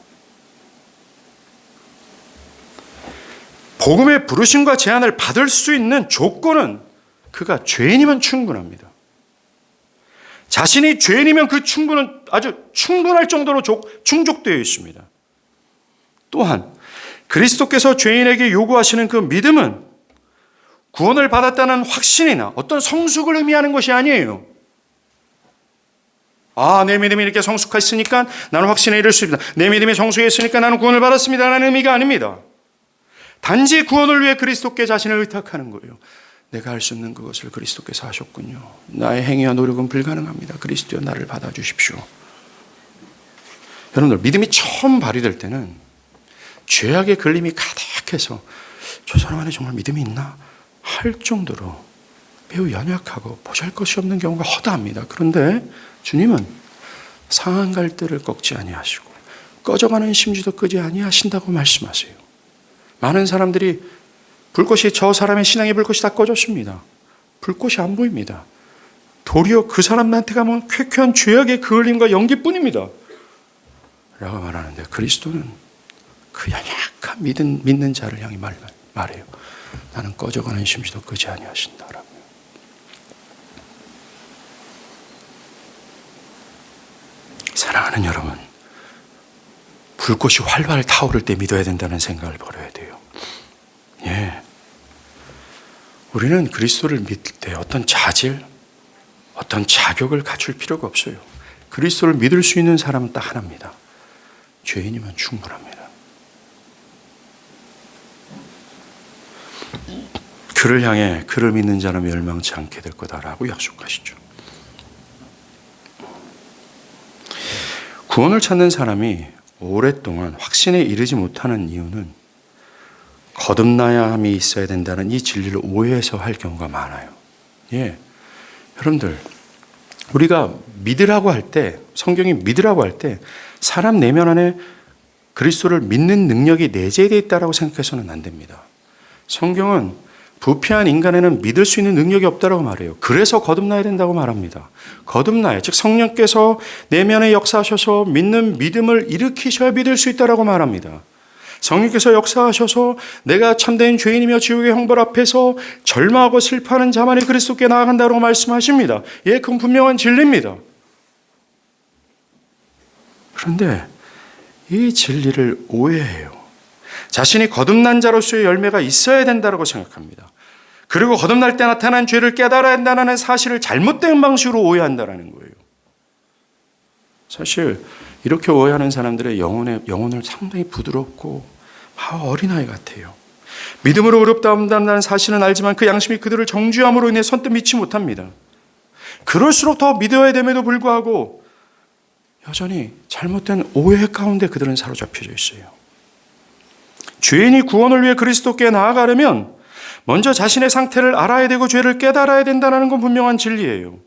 복음의 부르심과 제안을 받을 수 있는 조건은 그가 죄인이면 충분합니다. 자신이 죄인이면 그 충분은 아주 충분할 정도로 충족되어 있습니다. 또한 그리스도께서 죄인에게 요구하시는 그 믿음은 구원을 받았다는 확신이나 어떤 성숙을 의미하는 것이 아니에요. 내 믿음이 이렇게 성숙했으니까 나는 확신에 이를 수 있다. 내 믿음이 성숙했으니까 나는 구원을 받았습니다. 라는 의미가 아닙니다. 단지 구원을 위해 그리스도께 자신을 의탁하는 거예요. 내가 할 수 없는 그것을 그리스도께서 하셨군요. 나의 행위와 노력은 불가능합니다. 그리스도여 나를 받아주십시오. 여러분들, 믿음이 처음 발휘될 때는 죄악의 걸림이 가득해서 저 사람 안에 정말 믿음이 있나 할 정도로 매우 연약하고 보잘것이 없는 경우가 허다합니다. 그런데 주님은 상한 갈대를 꺾지 아니하시고 꺼져가는 심지도 끄지 아니하신다고 말씀하세요. 많은 사람들이 불꽃이 저 사람의 신앙의 불꽃이 다 꺼졌습니다. 불꽃이 안 보입니다. 도리어 그 사람한테 가면 쾌쾌한 죄악의 그을림과 연기뿐입니다. 라고 말하는데 그리스도는 그 연약한 믿는 자를 향해 말해요. 나는 꺼져가는 심지도 끄지 아니하신다라고. 사랑하는 여러분, 불꽃이 활발 타오를 때 믿어야 된다는 생각을 버려야 돼요. 예. 우리는 그리스도를 믿을 때 어떤 자질, 어떤 자격을 갖출 필요가 없어요. 그리스도를 믿을 수 있는 사람은 딱 하나입니다. 죄인이면 충분합니다. 그를 향해 그를 믿는 자는 멸망치 않게 될 거다라고 약속하시죠. 구원을 찾는 사람이 오랫동안 확신에 이르지 못하는 이유는 거듭나야 함이 있어야 된다는 이 진리를 오해해서 할 경우가 많아요. 예. 여러분들, 우리가 믿으라고 할 때, 성경이 믿으라고 할 때 사람 내면 안에 그리스도를 믿는 능력이 내재되어 있다고 생각해서는 안 됩니다. 성경은 부패한 인간에는 믿을 수 있는 능력이 없다고 말해요. 그래서 거듭나야 된다고 말합니다. 거듭나야, 즉 성령께서 내면에 역사하셔서 믿는 믿음을 일으키셔야 믿을 수 있다고 말합니다. 성령께서 역사하셔서 내가 참된 죄인이며 지옥의 형벌 앞에서 절망하고 슬퍼하는 자만이 그리스도께 나아간다고 말씀하십니다. 예, 그건 분명한 진리입니다. 그런데 이 진리를 오해해요. 자신이 거듭난 자로서의 열매가 있어야 된다고 생각합니다. 그리고 거듭날 때 나타난 죄를 깨달아야 한다는 사실을 잘못된 방식으로 오해한다는 거예요. 사실 이렇게 오해하는 사람들의 영혼을 상당히 부드럽고 어린아이 같아요. 믿음으로 의롭다 한다는 사실은 알지만 그 양심이 그들을 정죄함으로 인해 선뜻 믿지 못합니다. 그럴수록 더 믿어야 됨에도 불구하고 여전히 잘못된 오해 가운데 그들은 사로잡혀져 있어요. 죄인이 구원을 위해 그리스도께 나아가려면 먼저 자신의 상태를 알아야 되고 죄를 깨달아야 된다는 건 분명한 진리예요.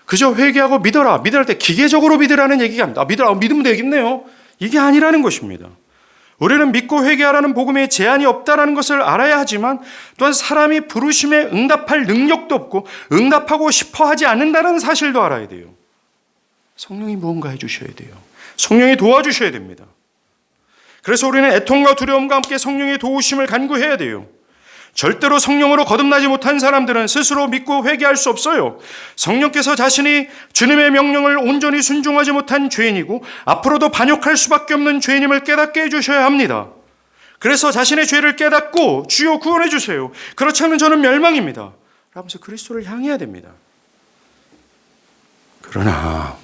그저 회개하고 믿어라. 믿을 때 기계적으로 믿으라는 얘기가 아닙니다. 믿으면 되겠네요. 이게 아니라는 것입니다. 우리는 믿고 회개하라는 복음에 제한이 없다는 것을 알아야 하지만 또한 사람이 부르심에 응답할 능력도 없고 응답하고 싶어 하지 않는다는 사실도 알아야 돼요. 성령이 무언가 해주셔야 돼요. 성령이 도와주셔야 됩니다. 그래서 우리는 애통과 두려움과 함께 성령의 도우심을 간구해야 돼요. 절대로 성령으로 거듭나지 못한 사람들은 스스로 믿고 회개할 수 없어요. 성령께서 자신이 주님의 명령을 온전히 순종하지 못한 죄인이고 앞으로도 반역할 수밖에 없는 죄인임을 깨닫게 해주셔야 합니다. 그래서 자신의 죄를 깨닫고 주여 구원해 주세요. 그렇지 않으면 저는 멸망입니다. 라면서 그리스도를 향해야 됩니다. 그러나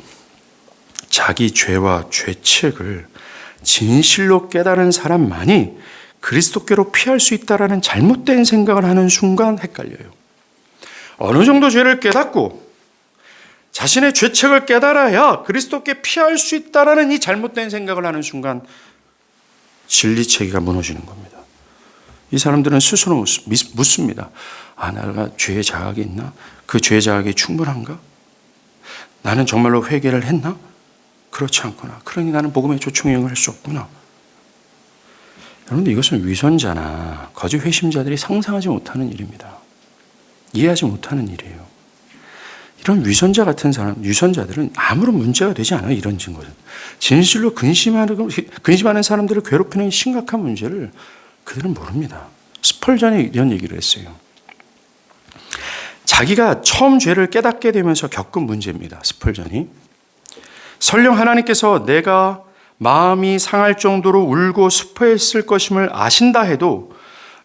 자기 죄와 죄책을 진실로 깨달은 사람만이 그리스도께로 피할 수 있다라는 잘못된 생각을 하는 순간 헷갈려요. 어느 정도 죄를 깨닫고 자신의 죄책을 깨달아야 그리스도께 피할 수 있다라는 이 잘못된 생각을 하는 순간 진리체계가 무너지는 겁니다. 이 사람들은 스스로 묻습니다. 내가 죄의 자각이 있나? 그 죄의 자각이 충분한가? 나는 정말로 회개를 했나? 그렇지 않구나. 그러니 나는 복음의 초청에 응할 수 없구나. 여러분들, 이것은 위선자나 거짓 회심자들이 상상하지 못하는 일입니다. 이해하지 못하는 일이에요. 이런 위선자 같은 유선자들은 아무런 문제가 되지 않아요. 이런 증거는. 진실로 근심하는 사람들을 괴롭히는 심각한 문제를 그들은 모릅니다. 스펄전이 이런 얘기를 했어요. 자기가 처음 죄를 깨닫게 되면서 겪은 문제입니다. 스펄전이. 설령 하나님께서 내가 마음이 상할 정도로 울고 슬퍼했을 것임을 아신다 해도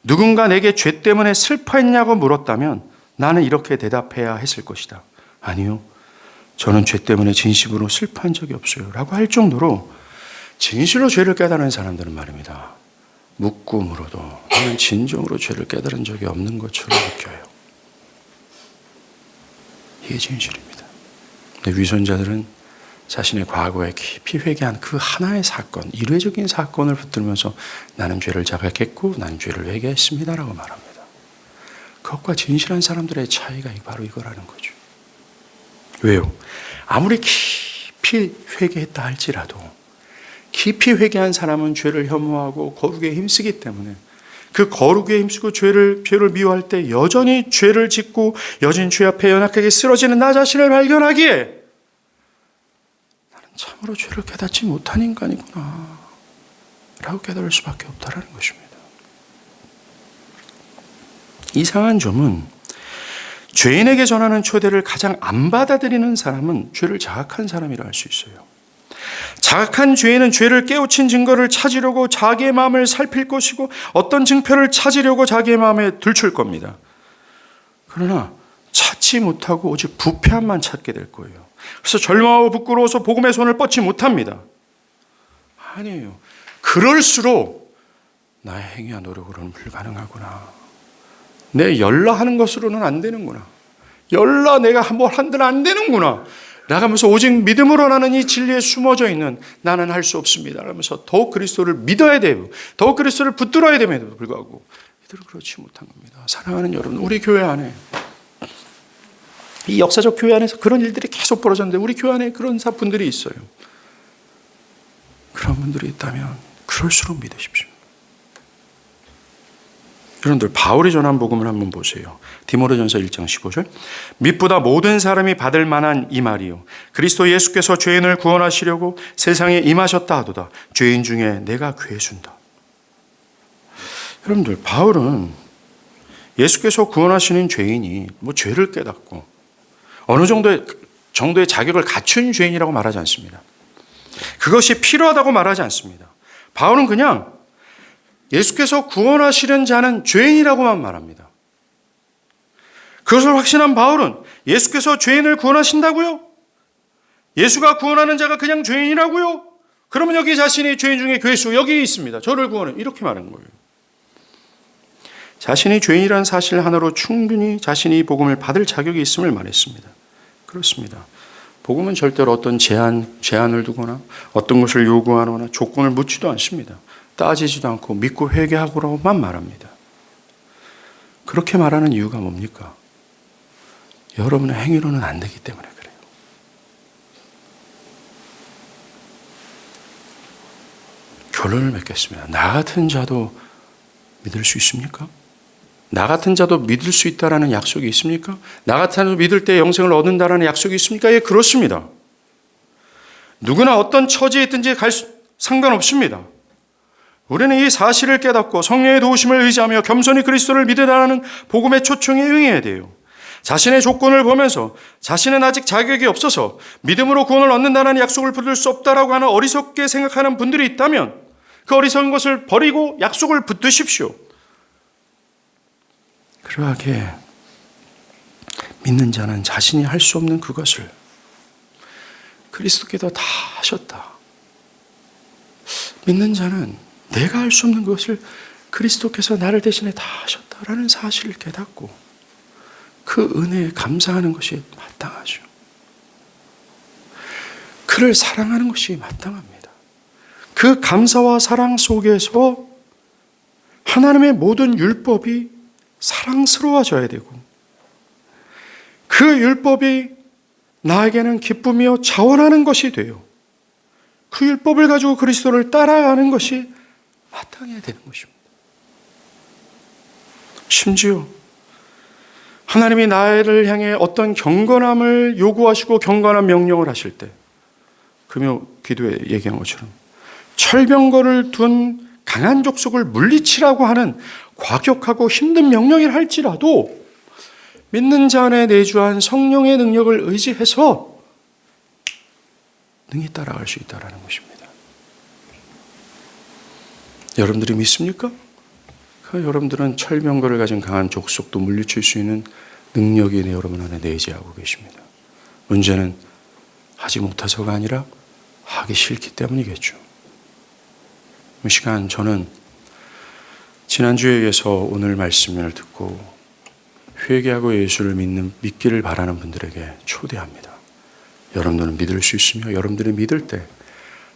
누군가 내게 죄 때문에 슬퍼했냐고 물었다면 나는 이렇게 대답해야 했을 것이다. 아니요, 저는 죄 때문에 진심으로 슬퍼한 적이 없어요. 라고 할 정도로 진실로 죄를 깨달은 사람들은 말입니다. 묻고 물어도 나는 진정으로 죄를 깨달은 적이 없는 것처럼 느껴요. 이게 진실입니다. 근데 위선자들은 자신의 과거에 깊이 회개한 그 하나의 사건, 일회적인 사건을 붙들면서 나는 죄를 자각했고 나는 죄를 회개했습니다라고 말합니다. 그것과 진실한 사람들의 차이가 바로 이거라는 거죠. 왜요? 아무리 깊이 깊이 회개했다 할지라도 깊이 회개한 사람은 죄를 혐오하고 거룩에 힘쓰기 때문에 그 거룩에 힘쓰고 죄를 미워할 때 여전히 죄를 짓고 여전히 죄 앞에 연약하게 쓰러지는 나 자신을 발견하기에 나는 참으로 죄를 깨닫지 못한 인간이구나 라고 깨달을 수밖에 없다라는 것입니다. 이상한 점은 죄인에게 전하는 초대를 가장 안 받아들이는 사람은 죄를 자각한 사람이라 할 수 있어요. 자각한 죄인은 죄를 깨우친 증거를 찾으려고 자기의 마음을 살필 것이고 어떤 증표를 찾으려고 자기의 마음에 들출 겁니다. 그러나 찾지 못하고 오직 부패함만 찾게 될 거예요. 그래서 절망하고 부끄러워서 복음의 손을 뻗지 못합니다. 아니에요. 그럴수록 나의 행위와 노력으로는 불가능하구나. 내 열라하는 것으로는 안 되는구나. 열라 내가 뭘 한들 안 되는구나. 나가면서 오직 믿음으로 나는 이 진리에 숨어져 있는 나는 할 수 없습니다. 라면서 더욱 그리스도를 믿어야 돼요. 더욱 그리스도를 붙들어야 됨에도 불구하고 이들은 그렇지 못한 겁니다. 사랑하는 여러분, 우리 교회 안에 이 역사적 교회 안에서 그런 일들이 계속 벌어졌는데 우리 교회 안에 그런 분들이 있어요. 그런 분들이 있다면 그럴수록 믿으십시오. 여러분들 바울이 전한 복음을 한번 보세요. 디모데전서 1장 15절. mit보다 모든 사람이 받을 만한 이 말이요 그리스도 예수께서 죄인을 구원하시려고 세상에 임하셨다 하도다. 죄인 중에 내가 괴순다. 여러분들 바울은 예수께서 구원하시는 죄인이 죄를 깨닫고 어느 정도의 자격을 갖춘 죄인이라고 말하지 않습니다. 그것이 필요하다고 말하지 않습니다. 바울은 그냥 예수께서 구원하시는 자는 죄인이라고만 말합니다. 그것을 확신한 바울은 예수께서 죄인을 구원하신다고요? 예수가 구원하는 자가 그냥 죄인이라고요? 그러면 여기 자신이 죄인 중에 괴수 여기 있습니다. 저를 구원해. 이렇게 말하는 거예요. 자신이 죄인이라는 사실 하나로 충분히 자신이 복음을 받을 자격이 있음을 말했습니다. 그렇습니다. 복음은 절대로 어떤 제한을 두거나 어떤 것을 요구하거나 조건을 묻지도 않습니다. 따지지도 않고 믿고 회개하고라고만 말합니다. 그렇게 말하는 이유가 뭡니까? 여러분의 행위로는 안 되기 때문에 그래요. 결론을 맺겠습니다. 나 같은 자도 믿을 수 있습니까? 나 같은 자도 믿을 수 있다라는 약속이 있습니까? 나 같은 자도 믿을 때 영생을 얻는다라는 약속이 있습니까? 예, 그렇습니다. 누구나 어떤 처지에 있든지 상관없습니다. 우리는 이 사실을 깨닫고 성령의 도우심을 의지하며 겸손히 그리스도를 믿으라는 복음의 초청에 응해야 돼요. 자신의 조건을 보면서 자신은 아직 자격이 없어서 믿음으로 구원을 얻는다는 약속을 붙들 수 없다라고 하는 어리석게 생각하는 분들이 있다면 그 어리석은 것을 버리고 약속을 붙드십시오. 그러하게 믿는 자는 자신이 할 수 없는 그것을 그리스도께서 다 하셨다. 믿는 자는 내가 할 수 없는 것을 그리스도께서 나를 대신에 다 하셨다라는 사실을 깨닫고 그 은혜에 감사하는 것이 마땅하죠. 그를 사랑하는 것이 마땅합니다. 그 감사와 사랑 속에서 하나님의 모든 율법이 사랑스러워져야 되고 그 율법이 나에게는 기쁨이요 자원하는 것이 돼요. 그 율법을 가지고 그리스도를 따라가는 것이 마땅해야 되는 것입니다. 심지어 하나님이 나를 향해 어떤 경건함을 요구하시고 경건한 명령을 하실 때 금요 기도에 얘기한 것처럼 철병거를 둔 강한 족속을 물리치라고 하는 과격하고 힘든 명령이라 할지라도 믿는 자 안에 내주한 성령의 능력을 의지해서 능히 따라갈 수 있다는 것입니다. 여러분들이 믿습니까? 여러분들은 철병거를 가진 강한 족속도 물리칠 수 있는 능력이 여러분 안에 내재하고 계십니다. 문제는 하지 못해서가 아니라 하기 싫기 때문이겠죠. 이 시간 저는 지난주에 이어서 오늘 말씀을 듣고 회개하고 예수를 믿기를 바라는 분들에게 초대합니다. 여러분들은 믿을 수 있으며 여러분들이 믿을 때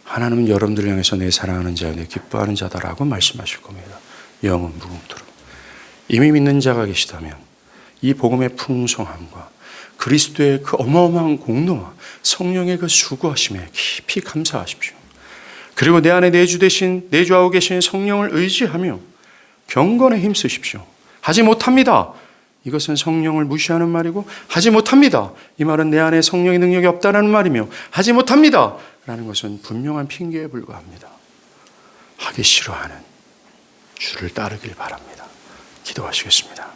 하나님은 여러분들을 향해서 내 사랑하는 자, 내 기뻐하는 자다라고 말씀하실 겁니다. 영은 무궁토록. 이미 믿는 자가 계시다면 이 복음의 풍성함과 그리스도의 그 어마어마한 공로와 성령의 그 수고하심에 깊이 감사하십시오. 그리고 내 안에 내주하고 계신 성령을 의지하며 경건에 힘쓰십시오. 하지 못합니다. 이것은 성령을 무시하는 말이고, 하지 못합니다. 이 말은 내 안에 성령의 능력이 없다는 말이며, 하지 못합니다. 라는 것은 분명한 핑계에 불과합니다. 하기 싫어하는 주를 따르길 바랍니다. 기도하시겠습니다.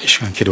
이 시간 기도하시겠습니다.